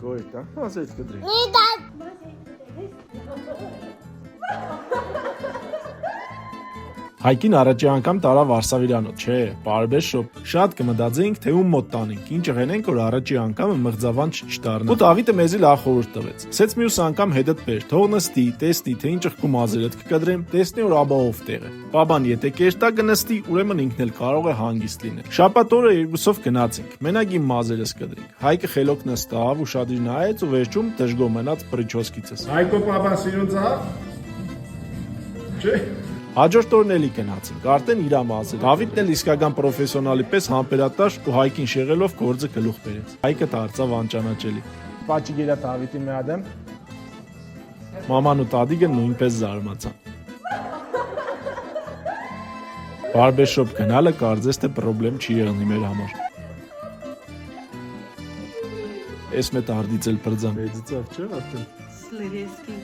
Գոյ, դա ասեց կդրի։ Հայկին առաջի անգամ տարավ Վարշավիրանոց, չէ, բարբեր շոփ։ Շատ կմտածեինք, թե ում մոտ տանենք, ինչ եղնենք, որ առաջի անգամը մղձավանջ չդառնա։ Ու Դավիթը մեզի լավ խորհուրդ տվեց։ Սեց մյուս անգամ հետդ բեր, թող նստի, տեսնի, թե ինչ ըխկու մազերդ կկադրեմ, տեսնի որ աբահով տեղ է։ Բաբան եթե կերտա կնստի, ուրեմն ինքն էլ կարող է հանգիստ լինել։ Շաբաթ օրը երկուսով գնացինք։ Մենակ իմ մազերս կդրինք։ Հայկը խելոք նստավ ու շատ իր նայեց ու վերջում դժգոհ մնաց պրիչոսկիցս։ Հայկո պապան սիրուն ծաղ։ Չէ։ Հաջորդ օրն էլի գնացինք, արդեն իր մազը։ Դավիթն էլ իսկական պրոֆեսիոնալի պես համբերատար ու Հայկին շեղելով գործը գլուխ բերեց։ Հայկը դարձավ անճանաչելի։ Պաճի գերա Դավիթի մեադեմ։ Մաման ու տատիկը նույնպես զարմացան։ Բարբերշոփ գնալը կարծես թե պրոբլեմ չի եղնի մեր համար։ Էս մետ արդից էլ բրձան։ Էդից չէ արդեն։ Սլերեսկի։